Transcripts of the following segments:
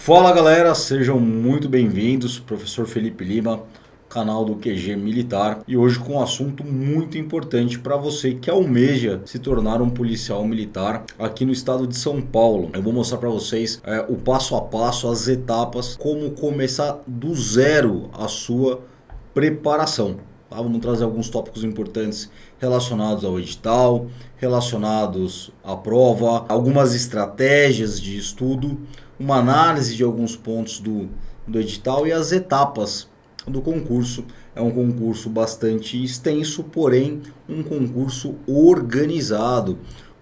Fala galera, sejam muito bem-vindos, professor Felipe Lima, canal do QG Militar, e hoje com um assunto muito importante para você que almeja se tornar um policial militar aqui no estado de São Paulo. Eu vou mostrar para vocês o passo a passo, as etapas, como começar do zero a sua preparação. Tá? Vamos trazer alguns tópicos importantes relacionados ao edital, relacionados à prova, algumas estratégias de estudo, uma análise de alguns pontos do edital e as etapas do concurso. É um concurso bastante extenso, porém um concurso organizado.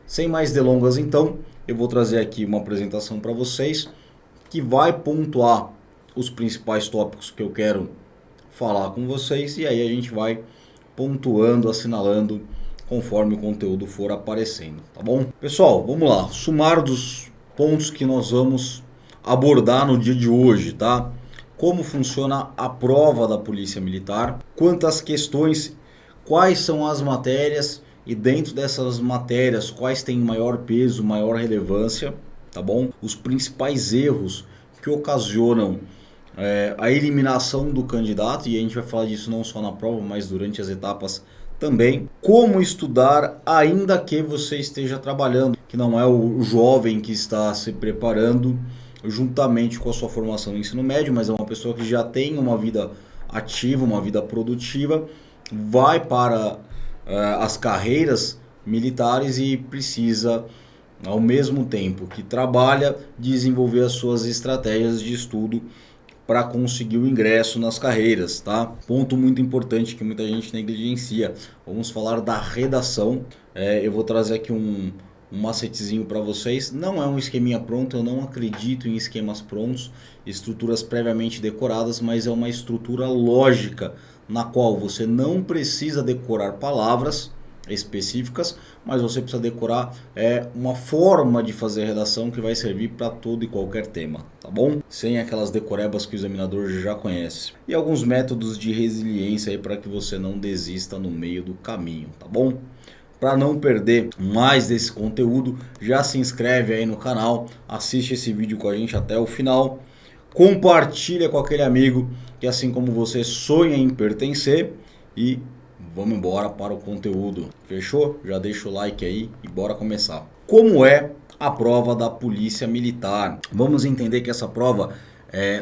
Sem mais delongas, então, eu vou trazer aqui uma apresentação para vocês que vai pontuar os principais tópicos que eu quero falar com vocês, e aí a gente vai pontuando, assinalando conforme o conteúdo for aparecendo, tá bom? Pessoal, vamos lá, sumário dos pontos que nós vamos abordar no dia de hoje, tá? Como funciona a prova da Polícia Militar, quantas questões, quais são as matérias e dentro dessas matérias quais têm maior peso, maior relevância, tá bom? Os principais erros que ocasionam a eliminação do candidato, e a gente vai falar disso não só na prova, mas durante as etapas também. Como estudar ainda que você esteja trabalhando, que não é o jovem que está se preparando juntamente com a sua formação no ensino médio, mas é uma pessoa que já tem uma vida ativa, uma vida produtiva, vai para as carreiras militares e precisa, ao mesmo tempo que trabalha, desenvolver as suas estratégias de estudo para conseguir o ingresso nas carreiras, tá? Ponto muito importante que muita gente negligencia. Vamos falar da redação. Eu vou trazer aqui um macetezinho para vocês. Não é um esqueminha pronto, eu não acredito em esquemas prontos, estruturas previamente decoradas, mas é uma estrutura lógica na qual você não precisa decorar palavras específicas, mas você precisa decorar uma forma de fazer redação que vai servir para todo e qualquer tema, tá bom? Sem aquelas decorebas que o examinador já conhece. E alguns métodos de resiliência aí para que você não desista no meio do caminho, tá bom? Para não perder mais desse conteúdo, já se inscreve aí no canal, assiste esse vídeo com a gente até o final, compartilha com aquele amigo que assim como você sonha em pertencer, e vamos embora para o conteúdo. Fechou? Já deixa o like aí e bora começar. Como é a prova da Polícia Militar? Vamos entender que essa prova,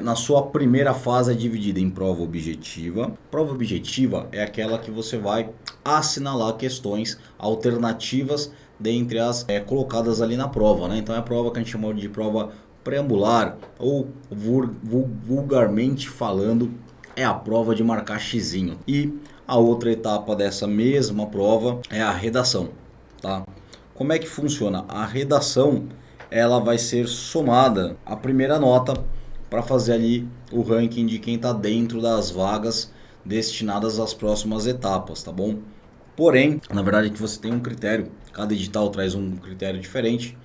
na sua primeira fase, é dividida em prova objetiva. Prova objetiva é aquela que você vai assinalar questões alternativas dentre as colocadas ali na prova, né? Então é a prova que a gente chama de prova preambular, ou vulgarmente falando, é a prova de marcar xizinho. E a outra etapa dessa mesma prova é a redação, tá? Como é que funciona? A redação, ela vai ser somada a primeira nota para fazer ali o ranking de quem está dentro das vagas destinadas às próximas etapas, tá bom? Porém, na verdade é que você tem um critério, cada edital traz um critério diferente,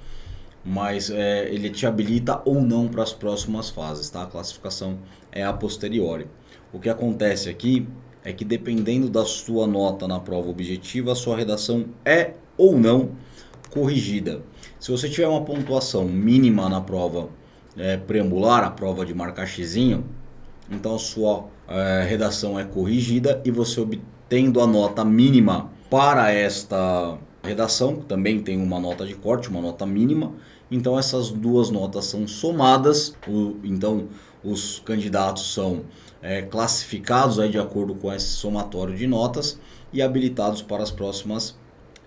mas ele te habilita ou não para as próximas fases, tá? A classificação é a posteriori. O que acontece aqui é que dependendo da sua nota na prova objetiva, a sua redação é ou não corrigida. Se você tiver uma pontuação mínima na prova preambular, a prova de marcar xizinho, então a sua redação é corrigida, e você obtendo a nota mínima para esta redação, também tem uma nota de corte, uma nota mínima, então essas duas notas são somadas, então os candidatos são classificados aí de acordo com esse somatório de notas e habilitados para as próximas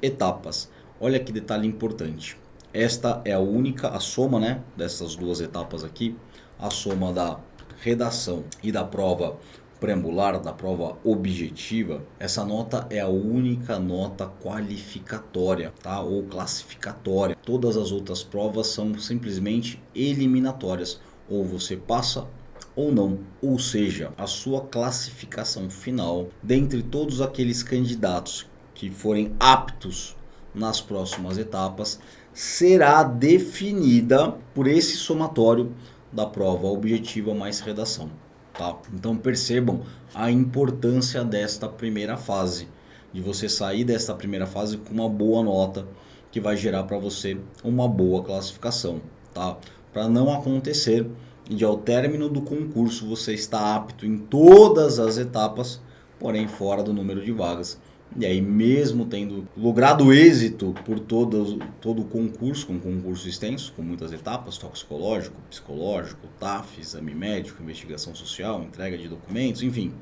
etapas. Olha que detalhe importante. Esta é a soma, né, dessas duas etapas aqui, a soma da redação e da prova preambular, da prova objetiva. Essa nota é a única nota qualificatória, tá? Ou classificatória. Todas as outras provas são simplesmente eliminatórias. Ou você passa ou não. Ou seja, a sua classificação final, dentre todos aqueles candidatos que forem aptos nas próximas etapas, será definida por esse somatório da prova objetiva mais redação, tá? Então percebam a importância desta primeira fase, de você sair desta primeira fase com uma boa nota, que vai gerar para você uma boa classificação, tá? Para não acontecer e de ao término do concurso você está apto em todas as etapas, porém fora do número de vagas. E aí, mesmo tendo logrado êxito por todo o concurso, um concurso extenso, com muitas etapas, toxicológico, psicológico, TAF, exame médico, investigação social, entrega de documentos, enfim,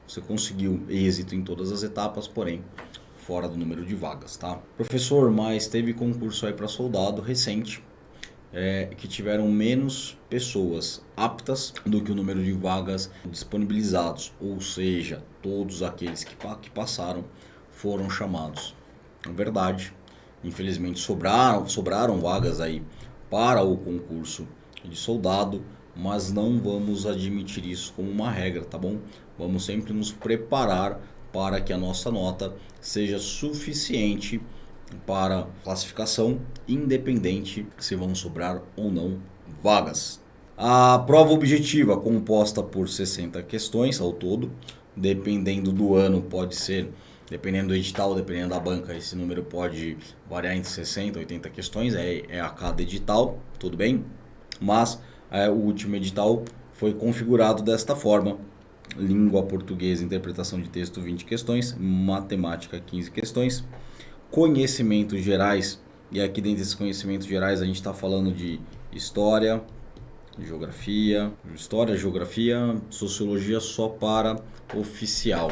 você conseguiu êxito em todas as etapas, porém fora do número de vagas, tá? Professor, mas teve concurso aí para soldado recente, que tiveram menos pessoas aptas do que o número de vagas disponibilizados, ou seja, todos aqueles que passaram foram chamados. É verdade, infelizmente sobraram vagas aí para o concurso de soldado, mas não vamos admitir isso como uma regra, tá bom? Vamos sempre nos preparar para que a nossa nota seja suficiente para classificação, independente se vão sobrar ou não vagas. A prova objetiva, composta por 60 questões ao todo, dependendo do ano, pode ser, dependendo do edital, dependendo da banca, esse número pode variar entre 60 e 80 questões, é a cada edital, tudo bem? Mas o último edital foi configurado desta forma: língua portuguesa, interpretação de texto, 20 questões, matemática, 15 questões, conhecimentos gerais, e aqui dentro desses conhecimentos gerais a gente está falando de história, geografia, sociologia só para oficial.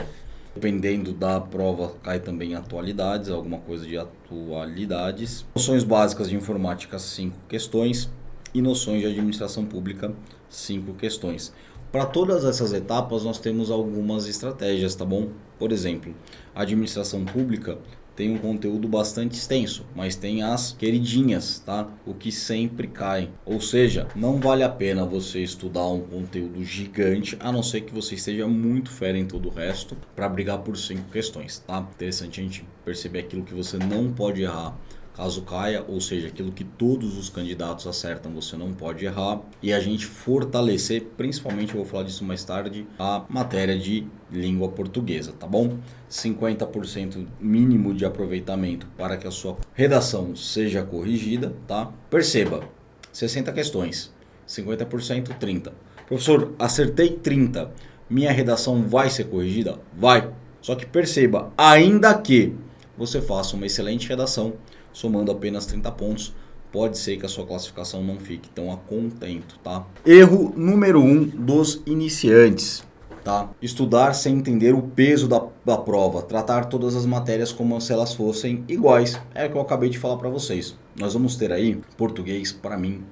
Dependendo da prova, cai também atualidades, alguma coisa de atualidades. Noções básicas de informática, 5 questões, e noções de administração pública, 5 questões. Para todas essas etapas nós temos algumas estratégias, tá bom? Por exemplo, a administração pública tem um conteúdo bastante extenso, mas tem as queridinhas, tá? O que sempre cai. Ou seja, não vale a pena você estudar um conteúdo gigante, a não ser que você esteja muito fera em todo o resto, para brigar por 5 questões, tá? Interessante a gente perceber aquilo que você não pode errar caso caia, ou seja, aquilo que todos os candidatos acertam, você não pode errar, e a gente fortalecer, principalmente, eu vou falar disso mais tarde, a matéria de língua portuguesa, tá bom? 50% mínimo de aproveitamento para que a sua redação seja corrigida, tá? Perceba, 60 questões, 50%, 30. Professor, acertei 30, minha redação vai ser corrigida? Vai. Só que perceba, ainda que você faça uma excelente redação, somando apenas 30 pontos, pode ser que a sua classificação não fique tão a contento, tá? Erro número 1 dos iniciantes, tá? Estudar sem entender o peso da prova, tratar todas as matérias como se elas fossem iguais, é o que eu acabei de falar para vocês. Nós vamos ter aí português, para mim,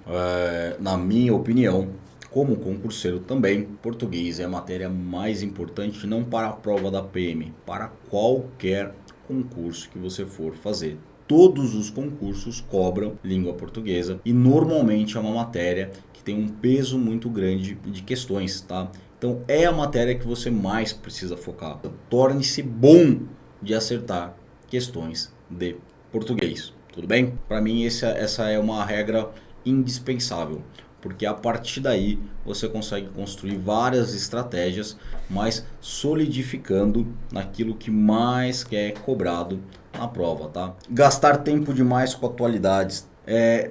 na minha opinião, como concurseiro também, português é a matéria mais importante, não para a prova da PM, para qualquer concurso que você for fazer. Todos os concursos cobram língua portuguesa e normalmente é uma matéria que tem um peso muito grande de questões, tá? Então é a matéria que você mais precisa focar. Torne-se bom de acertar questões de português, tudo bem? Para mim essa é uma regra indispensável, porque a partir daí você consegue construir várias estratégias, mas solidificando naquilo que mais é cobrado na prova, tá? Gastar tempo demais com atualidades.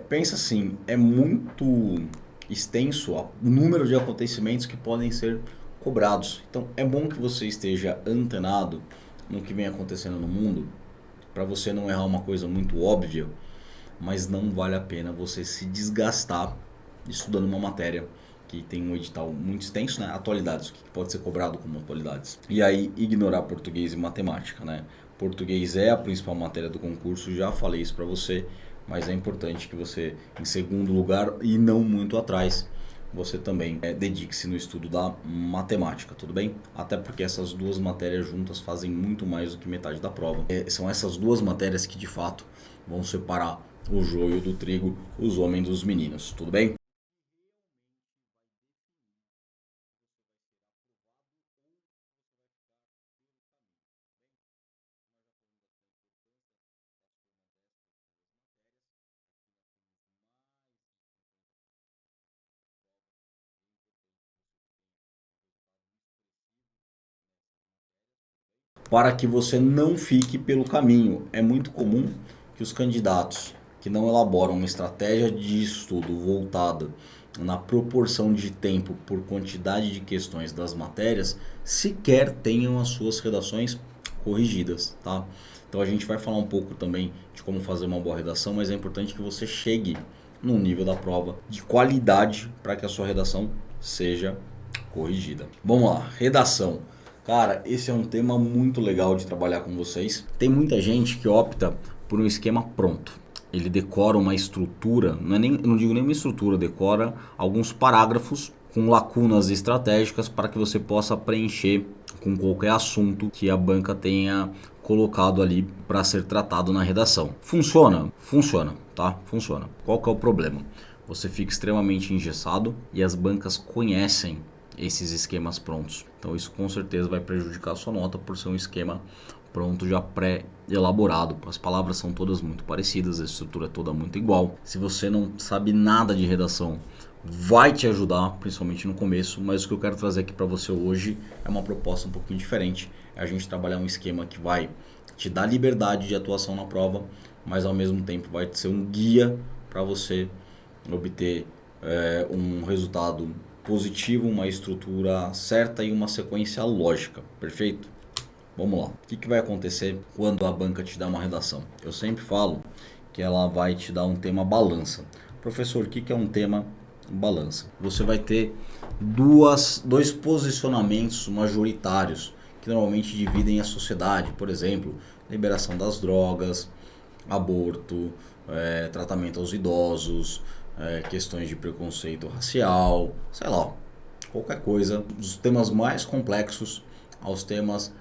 Pensa assim, é muito extenso o número de acontecimentos que podem ser cobrados. Então é bom que você esteja antenado no que vem acontecendo no mundo, para você não errar uma coisa muito óbvia, mas não vale a pena você se desgastar estudando uma matéria que tem um edital muito extenso, né? Atualidades, o que pode ser cobrado como atualidades. E aí ignorar português e matemática, né? Português é a principal matéria do concurso, já falei isso para você, mas é importante que você, em segundo lugar e não muito atrás, você também dedique-se no estudo da matemática, tudo bem? Até porque essas duas matérias juntas fazem muito mais do que metade da prova. São essas duas matérias que de fato vão separar o joio do trigo, os homens dos meninos, tudo bem? Para que você não fique pelo caminho. É muito comum que os candidatos que não elaboram uma estratégia de estudo voltada na proporção de tempo por quantidade de questões das matérias, sequer tenham as suas redações corrigidas, tá? Então a gente vai falar um pouco também de como fazer uma boa redação, mas é importante que você chegue no nível da prova de qualidade para que a sua redação seja corrigida. Vamos lá, redação. Cara, esse é um tema muito legal de trabalhar com vocês. Tem muita gente que opta por um esquema pronto. Ele decora uma estrutura, não digo nem uma estrutura, decora alguns parágrafos com lacunas estratégicas para que você possa preencher com qualquer assunto que a banca tenha colocado ali para ser tratado na redação. Funciona? Funciona, tá? Funciona. Qual que é o problema? Você fica extremamente engessado e as bancas conhecem esses esquemas prontos. Então isso com certeza vai prejudicar a sua nota por ser um esquema pronto, já pré-elaborado. As palavras são todas muito parecidas, a estrutura é toda muito igual. Se você não sabe nada de redação, vai te ajudar, principalmente no começo, mas o que eu quero trazer aqui para você hoje é uma proposta um pouquinho diferente. É a gente trabalhar um esquema que vai te dar liberdade de atuação na prova, mas ao mesmo tempo vai ser um guia para você obter um resultado positivo, uma estrutura certa e uma sequência lógica, perfeito? Vamos lá. O que vai acontecer quando a banca te dá uma redação? Eu sempre falo que ela vai te dar um tema balança. Professor, o que é um tema balança? Você vai ter dois posicionamentos majoritários que normalmente dividem a sociedade. Por exemplo, liberação das drogas, aborto, tratamento aos idosos, questões de preconceito racial, sei lá, qualquer coisa, dos temas mais complexos aos temas,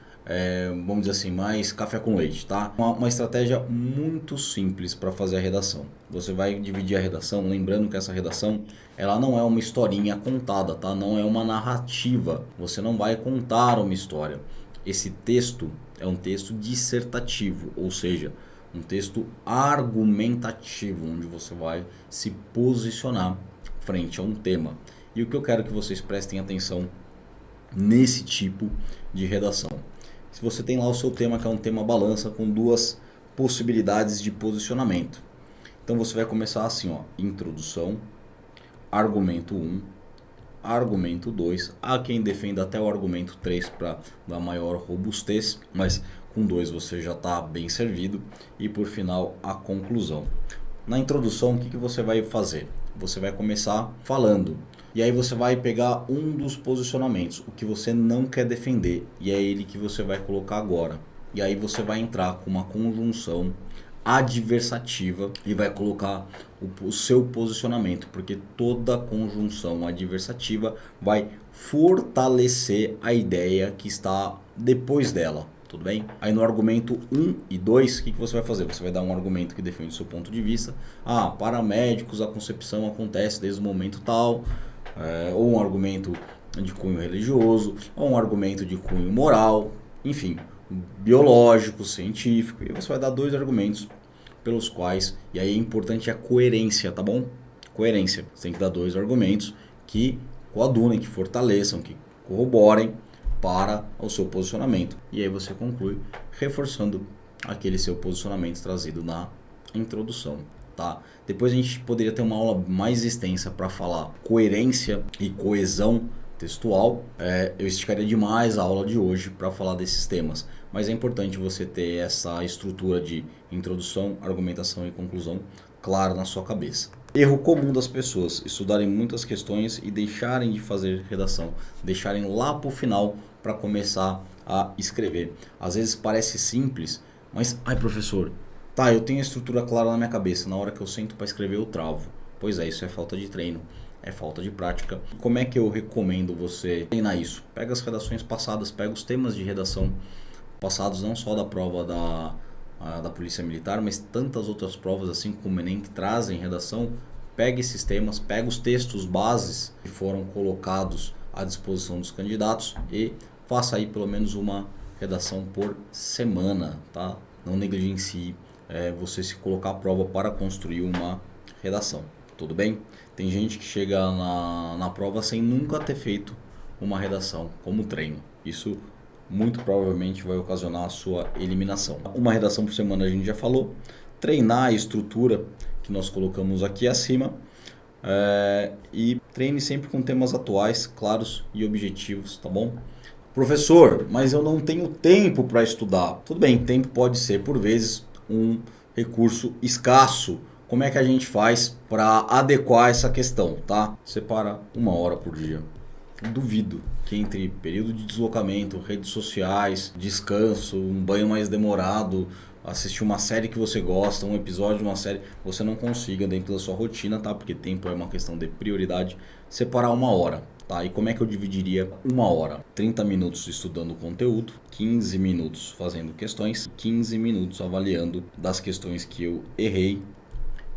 vamos dizer assim, mais café com leite, tá? Uma estratégia muito simples para fazer a redação. Você vai dividir a redação, lembrando que essa redação, ela não é uma historinha contada, tá? Não é uma narrativa, você não vai contar uma história. Esse texto é um texto dissertativo, ou seja, um texto argumentativo, onde você vai se posicionar frente a um tema. E o que eu quero que vocês prestem atenção nesse tipo de redação. Se você tem lá o seu tema, que é um tema balança, com duas possibilidades de posicionamento. Então você vai começar assim, ó, introdução, argumento 1, argumento 2. Há quem defenda até o argumento 3 para dar maior robustez, mas com 2 você já está bem servido. E por final, a conclusão. Na introdução, o que você vai fazer? Você vai começar falando. E aí você vai pegar um dos posicionamentos, o que você não quer defender. E é ele que você vai colocar agora. E aí você vai entrar com uma conjunção adversativa e vai colocar o seu posicionamento, porque toda conjunção adversativa vai fortalecer a ideia que está depois dela. Tudo bem? Aí no argumento 1 e 2, o que você vai fazer? Você vai dar um argumento que defende o seu ponto de vista. Para médicos a concepção acontece desde o momento tal, ou um argumento de cunho religioso, ou um argumento de cunho moral, enfim, biológico, científico. E você vai dar 2 argumentos pelos quais, e aí é importante a coerência, tá bom? Coerência. Você tem que dar 2 argumentos que coadunem, que fortaleçam, que corroborem para o seu posicionamento. E aí você conclui reforçando aquele seu posicionamento trazido na introdução, tá? Depois a gente poderia ter uma aula mais extensa para falar coerência e coesão textual. Eu esticaria demais a aula de hoje para falar desses temas, mas é importante você ter essa estrutura de introdução, argumentação e conclusão clara na sua cabeça. Erro comum das pessoas: estudarem muitas questões e deixarem de fazer redação, deixarem lá para o final para começar a escrever. Às vezes parece simples, mas, professor, eu tenho a estrutura clara na minha cabeça, na hora que eu sento para escrever eu travo. Pois é, isso é falta de treino, é falta de prática. Como é que eu recomendo você treinar isso? Pega as redações passadas, pega os temas de redação passados, não só da prova da Polícia Militar, mas tantas outras provas assim como o Enem que trazem redação. Pega esses temas, pega os textos bases que foram colocados à disposição dos candidatos e faça aí pelo menos uma redação por semana, tá? Não negligencie você se colocar à prova para construir uma redação, tudo bem? Tem gente que chega na prova sem nunca ter feito uma redação como treino. Isso muito provavelmente vai ocasionar a sua eliminação. Uma redação por semana a gente já falou. Treinar a estrutura que nós colocamos aqui acima. E treine sempre com temas atuais, claros e objetivos, tá bom? Professor, mas eu não tenho tempo para estudar. Tudo bem, tempo pode ser por vezes um recurso escasso. Como é que a gente faz para adequar essa questão, tá? Separa 1 hora por dia. Duvido que entre período de deslocamento, redes sociais, descanso, um banho mais demorado, assistir uma série que você gosta, um episódio de uma série, você não consiga dentro da sua rotina, tá? Porque tempo é uma questão de prioridade, separar 1 hora, tá? E como é que eu dividiria 1 hora? 30 minutos estudando o conteúdo, 15 minutos fazendo questões, 15 minutos avaliando das questões que eu errei,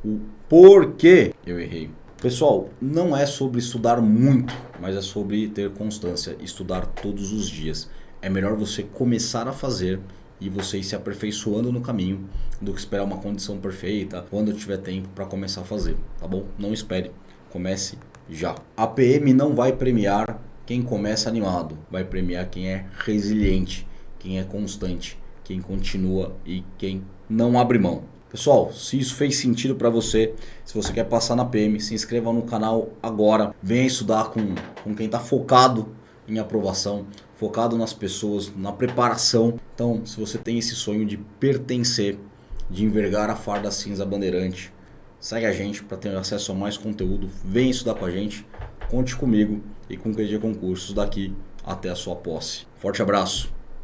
o porquê eu errei. Pessoal, não é sobre estudar muito, mas é sobre ter constância, estudar todos os dias. É melhor você começar a fazer e você ir se aperfeiçoando no caminho do que esperar uma condição perfeita quando eu tiver tempo para começar a fazer, tá bom? Não espere, comece já. A PM não vai premiar quem começa animado, vai premiar quem é resiliente, quem é constante, quem continua e quem não abre mão. Pessoal, se isso fez sentido para você, se você quer passar na PM, se inscreva no canal agora. Venha estudar com quem está focado em aprovação, focado nas pessoas, na preparação. Então, se você tem esse sonho de pertencer, de envergar a farda cinza bandeirante, segue a gente para ter acesso a mais conteúdo. Venha estudar com a gente, conte comigo e com o QG Concursos daqui até a sua posse. Forte abraço!